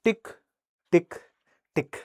टिक टिक टिक,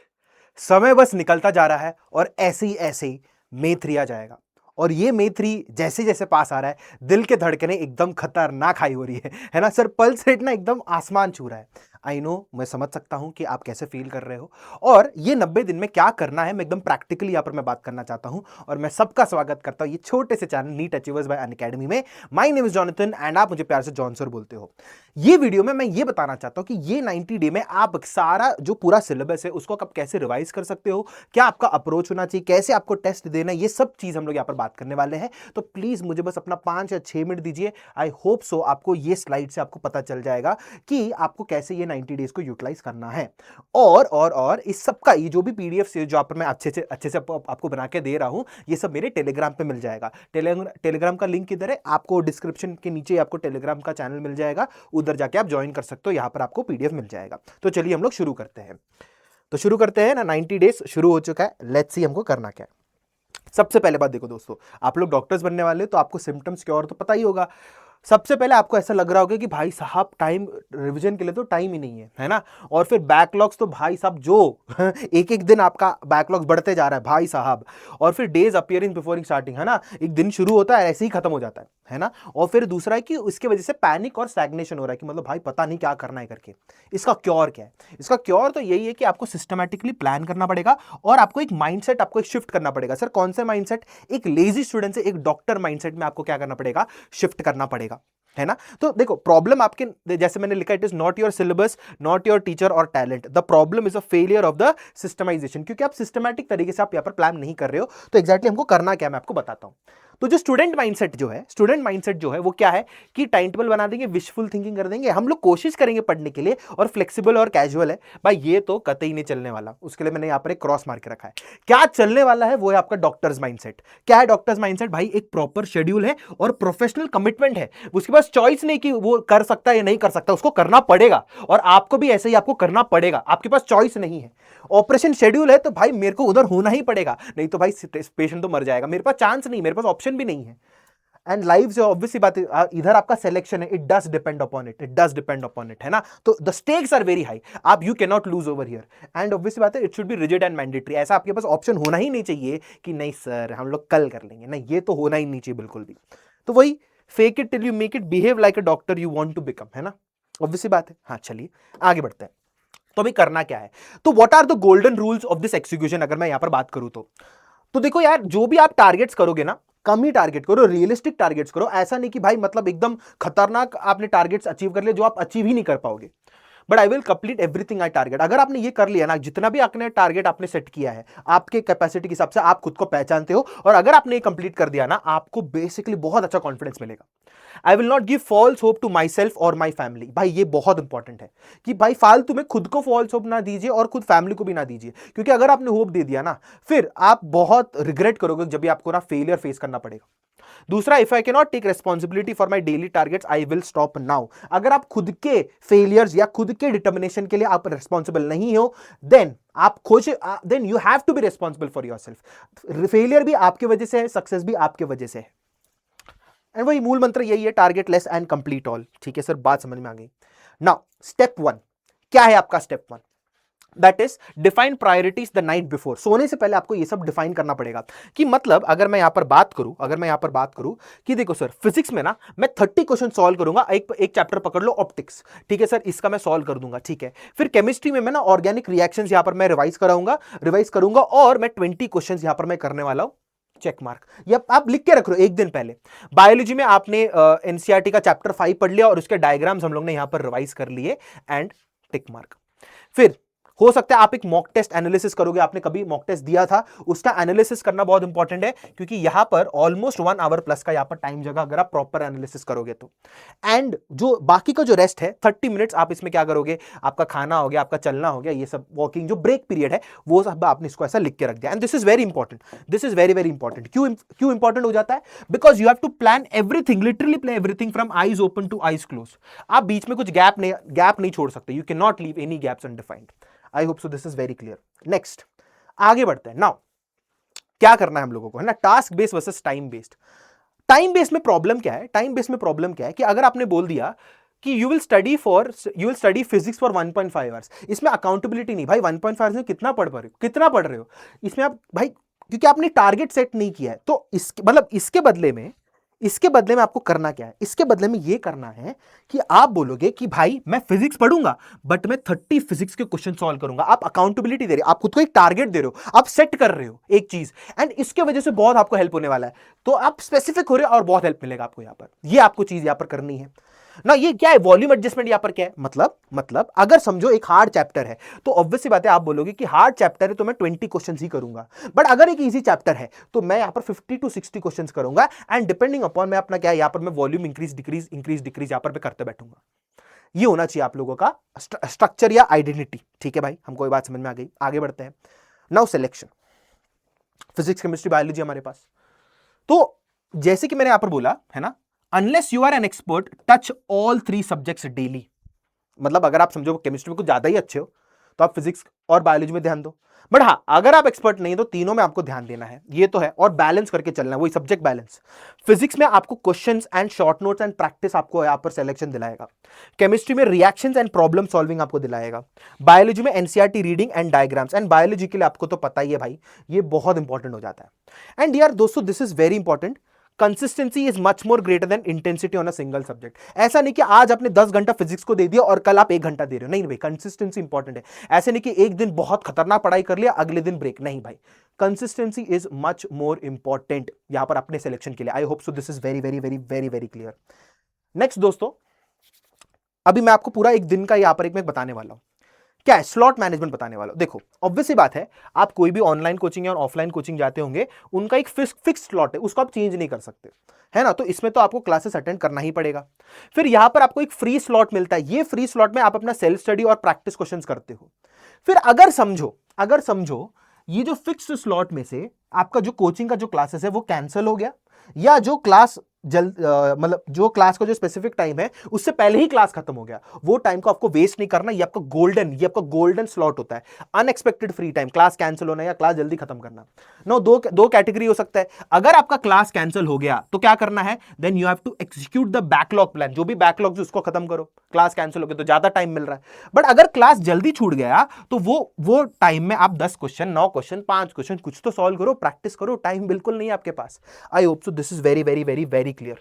समय बस निकलता जा रहा है और ऐसे ही मे 3 आ जाएगा। और ये मे 3 जैसे जैसे पास आ रहा है, दिल के धड़कनें एकदम खतरनाक हाई हो रही है ना सर। पल्स रेट ना एकदम आसमान छू रहा है। आई नो, मैं समझ सकता हूं कि आप कैसे फील कर रहे हो। और ये 90 दिन में क्या करना है, मैं एकदम प्रैक्टिकली यहां पर मैं बात करना चाहता हूं। और मैं सबका स्वागत करता हूं ये छोटे से channel NEET achievers by Unacademy में। My name is Jonathan and आप मुझे प्यार से जॉन सर बोलते हो। ये वीडियो में मैं ये बताना चाहता हूं कि ये 90 डे में आप सारा जो पूरा सिलेबस है उसको आप कैसे रिवाइज कर सकते हो, क्या आपका अप्रोच होना चाहिए, कैसे आपको टेस्ट देना है, ये सब चीज हम लोग यहां पर बात करने वाले हैं। तो प्लीज मुझे बस अपना 5 या 6 मिनट दीजिए। आई होप सो आपको ये स्लाइड से आपको पता चल जाएगा कि आपको कैसे ये 90 डेज को यूटिलाइज करना है। और इस सब का ये जो भी पीडीएफ से जो आप मैं अच्छे से आपको बना के दे रहा हूं, ये सब मेरे टेलीग्राम पे मिल जाएगा। टेलीग्राम का लिंक किधर है, आपको डिस्क्रिप्शन के नीचे आपको टेलीग्राम का चैनल मिल जाएगा, उधर जाके आप ज्वाइन कर सकते हो, यहां पर आपको पीडीएफ मिल जाएगा। तो चलिए हम लोग शुरू करते हैं। तो शुरू करते हैं ना, 90 डेज शुरू हो चुका है, लेट्स सी हमको करना क्या है। सबसे पहले बात देखो दोस्तों, आप लोग डॉक्टर्स बनने वाले हो तो आपको सिम्टम्स क्या और तो पता ही होगा। सबसे पहले आपको ऐसा लग रहा होगा कि भाई साहब टाइम रिवीजन के लिए तो टाइम ही नहीं है ना। और फिर बैकलॉग्स तो भाई साहब जो एक एक दिन आपका बैकलॉग्स बढ़ते जा रहा है भाई साहब। और फिर डेज अपियरिंग बिफोर स्टार्टिंग, है ना, एक दिन शुरू होता है ऐसे ही खत्म हो जाता है ना। और फिर दूसरा है कि उसके वजह से पैनिक और स्टैग्नेशन हो रहा है कि मतलब भाई पता नहीं क्या करना है करके। इसका क्योर क्या है? इसका क्योर तो यही है कि आपको सिस्टमैटिकली प्लान करना पड़ेगा और आपको एक माइंडसेट आपको एक शिफ्ट करना पड़ेगा। सर कौन सा माइंडसेट? एक लेजी स्टूडेंट से एक डॉक्टर माइंडसेट में आपको क्या करना पड़ेगा? शिफ्ट करना पड़ेगा, है ना। तो देखो प्रॉब्लम आपके, जैसे मैंने लिखा, it is not your syllabus, not your teacher और talent, the problem is a failure of the systemisation. क्योंकि आप सिस्टमैटिक तरीके से आप यहां पर प्लान नहीं कर रहे हो। तो एग्जैक्टली हमको करना क्या, मैं आपको बताता हूं। तो जो स्टूडेंट माइंडसेट जो है वो क्या है कि टाइम टेबल बना देंगे, विशफुल थिंकिंग कर देंगे, हम लोग कोशिश करेंगे पढ़ने के लिए, और फ्लेक्सिबल और कैजुअल है भाई, ये तो कतई नहीं चलने वाला। उसके लिए मैंने यहां पर एक क्रॉस मार के रखा है। क्या चलने वाला है वो है आपका डॉक्टर्स माइंडसेट। क्या है डॉक्टर्स माइंडसेट? भाई एक प्रॉपर शेड्यूल है और प्रोफेशनल कमिटमेंट है। उसके पास चॉइस नहीं कि वो कर सकता है या नहीं कर सकता, उसको करना पड़ेगा। और आपको भी ऐसे ही आपको करना पड़ेगा, आपके पास चॉइस नहीं है। ऑपरेशन शेड्यूल है तो भाई मेरे को उधर होना ही पड़ेगा, नहीं तो भाई पेशेंट तो मर जाएगा, मेरे पास चांस नहीं, मेरे पास ऑप्शन भी नहीं है। एंड लाइफ जो ऑब्वियसली बात है, इधर आपका सिलेक्शन है, it does depend upon it, है ना। तो the stakes are very high, आप you can not lose over here. And obviously बात है, it should be rigid and mandatory. ऐसा आपके पास ऑप्शन होना ही नहीं चाहिए कि नहीं सर हम लोग कल कर लेंगे, नहीं, ये तो होना ही नहीं चाहिए बिल्कुल भी। तो वही fake it till you make it, behave like a doctor you want to become, है ना। ऑब्वियसली बात है। हाँ चलिए आगे बढ़ते हैं। तो अभी करना क्या है? तो what are the golden rules of this execution, अगर मैं यहां पर बात करूं तो देखो यार, जो भी आप टारगेट्स करोगे ना, कम ही टारगेट करो, रियलिस्टिक टारगेट्स करो। ऐसा नहीं कि भाई मतलब एकदम खतरनाक आपने टारगेट्स अचीव कर लिए जो आप अचीव ही नहीं कर पाओगे। But I will complete everything I target. अगर आपने ये कर लिया ना, जितना भी आपने टारगेट आपने सेट किया है आपके कैपेसिटी के हिसाब से, आप खुद को पहचानते हो, और अगर आपने ये कंप्लीट कर दिया ना, आपको बेसिकली बहुत अच्छा कॉन्फिडेंस मिलेगा। I will not give false hope to myself और माई फैमिली। भाई ये बहुत इंपॉर्टेंट है कि भाई फालतू में खुद को फॉल्स होप ना दीजिए और खुद फैमिली को भी ना दीजिए। क्योंकि अगर आपने होप दे दिया ना, फिर आप बहुत रिग्रेट करोगे जब भी आपको ना फेलियर फेस करना पड़ेगा। दूसरा, if I can not take responsibility for my daily targets I will stop now. अगर आप खुद के फेलियर्स या खुद के डिटर्मिनेशन के लिए आप रेस्पॉन्सिबल नहीं हो, देन आप खुश, then you have to be responsible for yourself. Failure भी आपकी वजह से है, सक्सेस भी आपकी वजह से है। एंड वही मूल मंत्र यही है, target less and complete all. ठीक है सर, बात समझ में आ गई। नाउ स्टेप 1 क्या है आपका? Step 1 that is define priorities the night before. सोने से पहले आपको ये सब डिफाइन करना पड़ेगा कि मतलब अगर मैं यहां पर बात करूं कि देखो सर, फिजिक्स में ना मैं 30 क्वेश्चन सॉल्व करूंगा। एक चैप्टर पकड़ लो, ऑप्टिक्स, ठीक है सर, इसका मैं सॉल्व कर दूंगा, ठीक है। फिर केमिस्ट्री में मैं ना ऑर्गेनिक रिएक्शंस यहां पर मैं रिवाइज करूंगा और मैं 20 क्वेश्चन यहां पर मैं करने वाला हूं, चेक मार्क। या आप लिख के रख लो एक दिन पहले। बायोलॉजी में आपने एनसीईआरटी का चैप्टर 5 पढ़ लिया और उसके डायग्राम्स हम लोग ने यहां पर रिवाइज कर लिए, एंड टिक मार्क। फिर हो सकता है आप एक मॉक टेस्ट एनालिसिस करोगे, आपने कभी मॉक टेस्ट दिया था, उसका एनालिसिस करना बहुत इंपॉर्टेंट है, क्योंकि यहां पर ऑलमोस्ट 1 आवर प्लस का यहां पर टाइम जगह अगर आप प्रॉपर एनालिसिस करोगे तो। एंड जो बाकी का जो रेस्ट है 30 मिनट्स, आप इसमें क्या करोगे, आपका खाना हो गया, आपका चलना हो गया, ये सब वॉकिंग जो ब्रेक पीरियड है वो सब आपने इसको ऐसा लिख के रख दिया। And this is very important, this is very very important. क्यों इंपॉर्टेंट हो जाता है? Because you have to plan everything, literally plan everything from eyes open to eyes close. आप बीच में कुछ गैप नहीं छोड़ सकते, you can not leave any gaps undefined. I hope so this is very clear. Next आगे बढ़ते हैं। नाउ क्या करना है हम लोगों को, है ना, task based versus time based. Time based में प्रॉब्लम क्या है? टाइम बेस्ड में प्रॉब्लम क्या है कि अगर आपने बोल दिया कि you will study physics for 1.5 hours. इसमें अकाउंटेबिलिटी नहीं भाई, 1.5 आवर्स में कितना पढ़ रहे हो इसमें आप भाई, क्योंकि आपने टारगेट सेट नहीं किया है। तो इसके बदले में आपको करना क्या है? इसके बदले में यह करना है कि आप बोलोगे कि भाई मैं फिजिक्स पढ़ूंगा बट मैं 30 फिजिक्स के क्वेश्चन सॉल्व करूंगा। आप अकाउंटेबिलिटी दे रहे हो, आप खुद को एक टारगेट दे रहे हो, आप सेट कर रहे हो एक चीज, एंड इसके वजह से बहुत आपको हेल्प होने वाला है। तो आप स्पेसिफिक हो रहे हो और बहुत हेल्प मिलेगा आपको यहां पर। ये आपको चीज यहां पर करनी है ना। ये क्या है, वॉल्यूम एडजस्टमेंट यहां पर क्या है, मतलब अगर समझो एक हार्ड चैप्टर है तो ऑब्वियस सी बात है आप बोलोगे कि हार्ड चैप्टर है तो मैं 20 क्वेश्चंस ही करूंगा। बट अगर एक इजी चैप्टर है तो मैं यहां पर 50 to 60 क्वेश्चंस करूंगा, एंड डिपेंडिंग अपॉन मैं अपना क्या है यहां पर मैं वॉल्यूम इंक्रीज डिक्रीज यहां पर मैं करते बैठूंगा। ये होना चाहिए आप लोगों का स्ट्रक्चर या आइडेंटिटी। ठीक है भाई, हमको ये बात समझ में आ गई। आगे बढ़ते हैं। Now selection, physics chemistry biology हमारे पास। तो जैसे कि मैंने यहां पर बोला है ना, unless you are an expert touch all 3 subjects daily. मतलब अगर आप समझो केमिस्ट्री में कुछ ज्यादा ही अच्छे हो तो आप फिजिक्स और बायोलॉजी में ध्यान दो। बट हां, अगर आप एक्सपर्ट नहीं तो तीनों में आपको ध्यान देना है, ये तो है। और बैलेंस करके चलना है, वही सब्जेक्ट बैलेंस। फिजिक्स में आपको questions and short notes and practice आपको यहां पर सिलेक्शन दिलाएगा। केमिस्ट्री में रिएक्शंस एंड प्रॉब्लम सॉल्विंग आपको दिलाएगा। बायोलॉजी में NCERT reading and diagrams. And biology के लिए आपको तो पता ही है भाई, ये बहुत इंपॉर्टेंट हो जाता है। एंड यार दोस्तों, this is very important, consistency is much more greater than intensity on a single subject. ऐसा नहीं कि आज आपने 10 घंटा फिजिक्स को दे दिया और कल आप 1 घंटा दे रहे हो, नहीं भाई, कंसिस्टेंसी इंपॉर्टेंट है। ऐसे नहीं कि एक दिन बहुत खतरनाक पढ़ाई कर लिया, अगले दिन ब्रेक, नहीं भाई, consistency is much more important यहां पर अपने सिलेक्शन के लिए। आई hope so this is very very very very very clear. Next दोस्तों, अभी मैं आपको पूरा एक दिन का यहां पर एक मैं बताने वाला हूं, क्या है, स्लॉट मैनेजमेंट बताने वाला हूं। देखो ऑब्वियस सी बात है, आप कोई भी ऑनलाइन कोचिंग या ऑफलाइन कोचिंग जाते होंगे, उनका एक फिक्स स्लॉट है, उसको आप चेंज नहीं कर सकते, है ना। तो इसमें तो आपको क्लासेस अटेंड करना ही पड़ेगा। फिर यहां पर आपको एक फ्री स्लॉट मिलता है, ये फ्री स्लॉट में आप अपना सेल्फ स्टडी और प्रैक्टिस क्वेश्चंस करते हो। फिर अगर समझो ये जो फिक्स्ड स्लॉट में से आपका जो कोचिंग का जो क्लासेस है वो कैंसिल हो गया, या जो क्लास मतलब जो क्लास का जो स्पेसिफिक टाइम है उससे पहले ही क्लास खत्म हो गया, वो टाइम को आपको वेस्ट नहीं करना। ये आपका गोल्डन स्लॉट होता है, unexpected free time, class cancel होना या क्लास जल्दी खत्म करना। नो, दो कैटेगरी हो सकता है। अगर आपका क्लास कैंसिल हो गया तो क्या करना है, then you have to execute the backlog plan. जो भी बैकलॉग उसको खत्म करो, क्लास कैंसिल हो गया तो ज्यादा टाइम मिल रहा है। बट अगर क्लास जल्दी छूट गया तो वो टाइम में आप 10 क्वेश्चन, 9 क्वेश्चन, 5 क्वेश्चन कुछ तो सॉल्व करो, प्रैक्टिस करो, टाइम बिल्कुल नहीं है आपके पास। I hope so this is very very very very clear.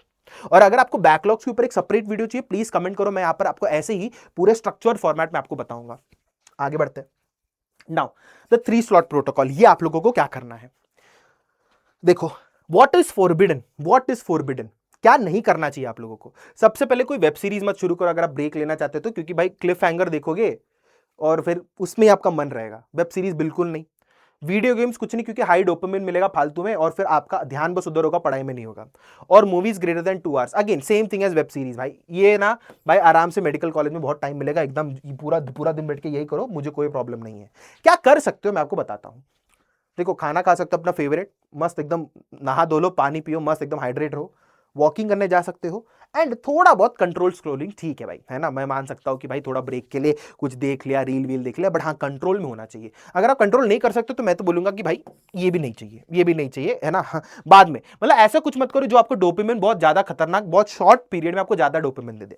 और अगर आपको बैकलॉग्स के ऊपर एक सेपरेट वीडियो चाहिए, प्लीज कमेंट करो, मैं यहां पर आपको ऐसे ही पूरे स्ट्रक्चर्ड फॉर्मेट में आपको बताऊंगा। आगे बढ़ते हैं। नाउ द 3 स्लॉट प्रोटोकॉल, ये आप लोगों को क्या करना है। देखो, व्हाट इज फोरबिडन, क्या नहीं करना चाहिए आप लोगों को। सबसे पहले कोई वेब सीरीज मत शुरू करो अगर आप ब्रेक लेना चाहते हो तो, क्योंकि भाई क्लिफ हैंगर देखोगे और फिर उसमें आपका मन रहेगा। वेब सीरीज बिल्कुल नहीं, वीडियो गेम्स कुछ नहीं, क्योंकि हाई डोपामिन मिलेगा फालतू में और फिर आपका ध्यान बस उधर होगा, पढ़ाई में नहीं होगा। और movies greater than 2 hours, again same thing as web series. भाई ये ना भाई, आराम से मेडिकल कॉलेज में बहुत टाइम मिलेगा, एकदम पूरा दिन बैठ के यही करो, मुझे कोई प्रॉब्लम नहीं है। क्या कर सकते हो मैं आपको बताता हूं। देखो, खाना खा सकते हो अपना फेवरेट, मस्त एकदम नहा धो लो, पानी पियो, मस्त एकदम हाइड्रेट रहो, वॉकिंग करने जा सकते हो, एंड थोड़ा बहुत कंट्रोल स्क्रोलिंग, ठीक है भाई, है ना। मैं मान सकता हूं कि भाई थोड़ा ब्रेक के लिए कुछ देख लिया, रील वील देख लिया, बट हाँ कंट्रोल में होना चाहिए। अगर आप कंट्रोल नहीं कर सकते तो मैं तो बोलूंगा कि भाई ये भी नहीं चाहिए, है ना। हाँ, बाद में मतलब ऐसा कुछ मत करो जो आपको डोपामिन बहुत ज्यादा खतरनाक, बहुत शॉर्ट पीरियड में आपको ज्यादा dopamine they they.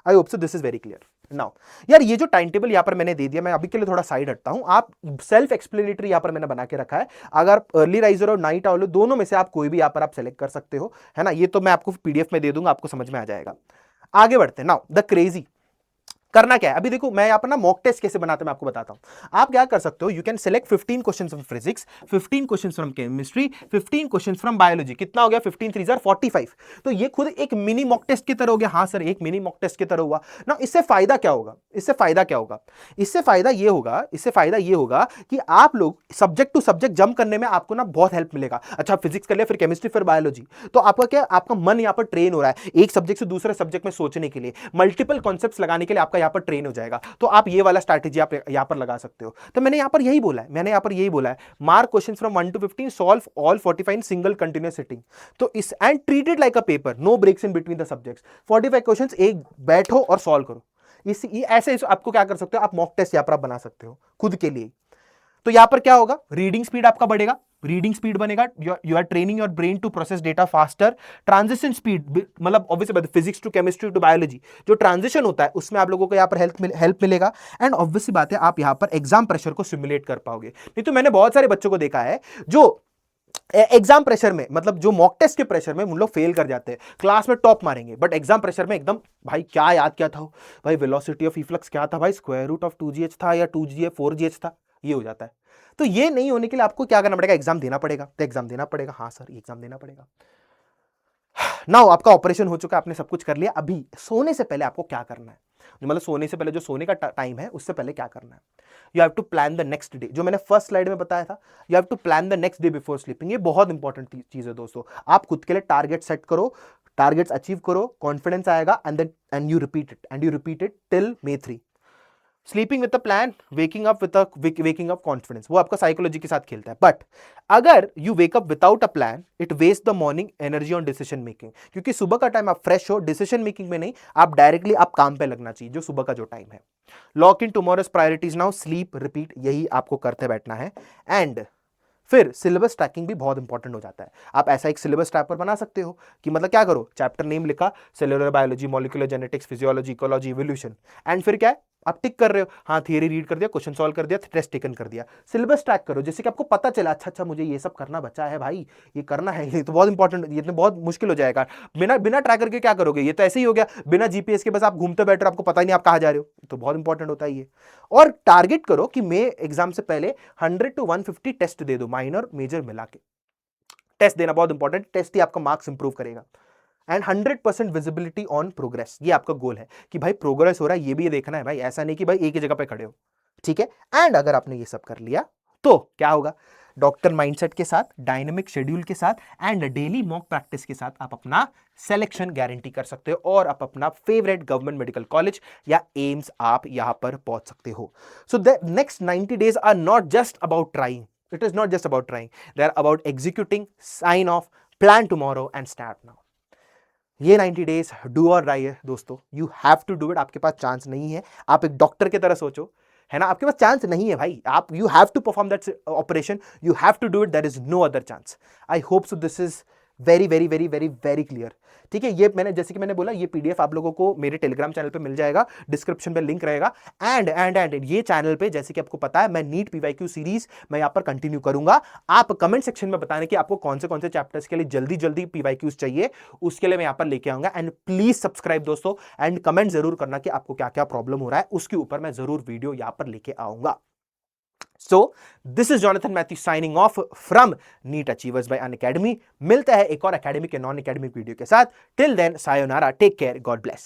I hope so this is very clear. Now यार, ये जो टाइम टेबल यहां पर मैंने दे दिया, मैं अभी के लिए थोड़ा साइड हटता हूं। आप सेल्फ एक्सप्लेनेटरी यहां पर मैंने बना के रखा है, अगर अर्ली राइजर और नाइट आउल दोनों में से आप कोई भी यहां पर आप सेलेक्ट कर सकते हो, है ना। ये तो मैं आपको पीडीएफ में दे दूंगा, आपको समझ में आ जाएगा। आगे बढ़ते हैं। नाउ द क्रेजी, करना क्या है अभी देखो, मैं यहां पर ना मॉक टेस्ट कैसे बनाते हैं मैं आपको बताता हूं। आप क्या कर सकते हो, you can select 15 questions from physics, 15 questions from chemistry, 15 questions from biology. कितना हो गया, 15 3 45। तो ये खुद एक मिनी मॉक टेस्ट की तरह हो गया। हाँ सर, एक मिनी मॉक टेस्ट की तरह हुआ ना। इससे फायदा क्या होगा, इससे फायदा ये होगा कि आप लोग सब्जेक्ट टू सब्जेक्ट जंप करने में आपको ना बहुत हेल्प मिलेगा। अच्छा, फिजिक्स कर लिया, फिर केमिस्ट्री, फिर बायोलॉजी, तो आपका क्या, आपका मन यहां पर ट्रेन हो रहा है एक सब्जेक्ट से दूसरे सब्जेक्ट में सोचने के लिए, मल्टीपल कॉन्सेप्ट्स लगाने के लिए आपका यहां पर ट्रेन हो जाएगा। तो आप ये वाला स्ट्रैटेजी आप यहां पर लगा सकते हो। तो मैंने यहां पर यही बोला है, mark questions from 1 to 15, solve all 45 in single continuous sitting. तो इस and treat it like a paper, no breaks in between the subjects. 45 questions एक बैठो और सॉल्व करो। ऐसे आपको क्या कर सकते हो, आप मॉक टेस्ट यहां पर आप बना सकते हो खुद के लिए। तो यहां पर क्या होगा, रीडिंग स्पीड आपका बढ़ेगा, रीडिंग स्पीड बनेगा, you are training your brain to process data faster. Transition speed मतलब obviously physics to chemistry to biology, जो ट्रांजिशन होता है उसमें आप लोगों को यहाँ पर हेल्प मिलेगा। एंड ऑब्वियसली बात है आप यहाँ पर एग्जाम प्रेशर को सिमुलेट कर पाओगे। नहीं तो मैंने बहुत सारे बच्चों को देखा है जो एग्जाम प्रेशर में, मतलब जो मॉक टेस्ट के प्रेशर में उन लोग फेल कर जाते हैं, क्लास में टॉप मारेंगे बट एग्जाम प्रेशर में एकदम, भाई क्या याद क्या था भाई, वेलोसिटी ऑफ इफ्लक्स क्या था भाई, स्क्वायर रूट ऑफ 2gh था या 2gh 4gh था, ये हो जाता है। तो ये नहीं होने के लिए आपको क्या करना पड़ेगा, एग्जाम देना पड़ेगा। तो एग्जाम देना पड़ेगा, हाँ सर एग्जाम देना पड़ेगा। नाउ आपका ऑपरेशन हो चुका है, आपने सब कुछ कर लिया, अभी सोने से पहले आपको क्या करना है, मतलब सोने से पहले जो सोने का टाइम है उससे पहले क्या करना है। You have to plan the next day, जो मैंने फर्स्ट स्लाइड में बताया था, you have to plan the next day before sleeping. ये बहुत इंपॉर्टेंट चीज है दोस्तों। आप खुद के लिए टारगेट सेट करो, टारगेट्स अचीव करो, कॉन्फिडेंस आएगा, and you repeat it till May 3। Sleeping with a plan, waking up confidence, वो आपका साइकोलॉजी के साथ खेलता है। बट अगर you wake up without a plan, it waste the morning energy on decision making, क्योंकि सुबह का टाइम आप फ्रेश हो, डिसीजन मेकिंग में नहीं, आप डायरेक्टली आप काम पे लगना चाहिए, जो सुबह का जो टाइम है। Lock in tomorrow's priorities now, sleep, repeat, यही आपको करते बैठना है। एंड फिर सिलेबस ट्रैकिंग भी बहुत इंपॉर्टेंट हो जाता है। आप ऐसा एक सिलेबस ट्रैकर बना सकते हो कि मतलब क्या करो, चैप्टर नेम लिखा, cellular biology, molecular genetics, physiology, ecology, evolution, and फिर क्या है, आप टिक कर रहे हो, हाँ थियरी रीड कर दिया, क्वेश्चन सॉल्व कर दिया, टेस्ट टेकन कर दिया। सिलेबस ट्रैक करो जिससे कि आपको पता चला, अच्छा अच्छा मुझे ये सब करना बचा है भाई, ये करना है, ये तो बहुत इंपॉर्टेंट, ये तो बहुत मुश्किल हो जाएगा। बिना ट्रैकर के क्या करोगे, ये तो ऐसे ही हो गया, बिना जीपीएस के बस आप घूमते बैठ रहे हो, आपको पता ही नहीं आप कहाँ जा रहे हो, तो बहुत इंपॉर्टेंट होता है ये। और टारगेट करो कि मैं एग्जाम से पहले 100 to 150 टेस्ट दे दो, माइनर मेजर मिला के। टेस्ट देना बहुत इंपॉर्टेंट, टेस्ट ही आपका मार्क्स इंप्रूव करेगा। एंड 100% विजिबिलिटी ऑन प्रोग्रेस, ये आपका गोल है कि भाई प्रोग्रेस हो रहा है, ये भी ये देखना है भाई, ऐसा नहीं कि भाई एक ही जगह पे खड़े हो, ठीक है। एंड अगर आपने ये सब कर लिया तो क्या होगा, डॉक्टर माइंडसेट के साथ, डायनेमिक शेड्यूल के साथ एंड डेली मॉक प्रैक्टिस के साथ आप अपना सिलेक्शन गारंटी कर सकते हो और आप अपना फेवरेट गवर्नमेंट मेडिकल कॉलेज या एम्स आप यहां पर पहुंच सकते हो। So the next 90 days are not just about trying, it is not just about trying, they are about executing, sign off, plan tomorrow and start now. ये 90 डेज डू और डाई है दोस्तों, you have to do it. आपके पास chance नहीं है, आप एक doctor की तरह सोचो, है ना, आपके पास चांस नहीं है भाई, आप you have to perform that operation, you have to do it, there is no other chance. I hope so this is very very very very very clear, ठीक है। ये मैंने जैसे कि मैंने बोला, ये पीडीएफ आप लोगों को मेरे टेलीग्राम चैनल पे मिल जाएगा, डिस्क्रिप्शन पे लिंक रहेगा। एंड ये चैनल पे जैसे कि आपको पता है, मैं नीट पीवाईक्यू सीरीज मैं यहां पर कंटिन्यू करूंगा। आप कमेंट सेक्शन में बताने कि आपको कौन से चैप्टर्स के लिए जल्दी जल्दी पीवाईक्यूज चाहिए, उसके लिए मैं यहां पर लेके आऊंगा। एंड प्लीज सब्सक्राइब दोस्तों, एंड कमेंट जरूर करना कि आपको क्या क्या प्रॉब्लम हो रहा है, उसके ऊपर मैं जरूर वीडियो यहां पर लेके आऊंगा। So, this is Jonathan Matthew signing off from NEET Achievers by Unacademy। मिलता है एक और एकेडमिक या नॉन एकेडमिक वीडियो के साथ। Till then, sayonara, take care, God bless।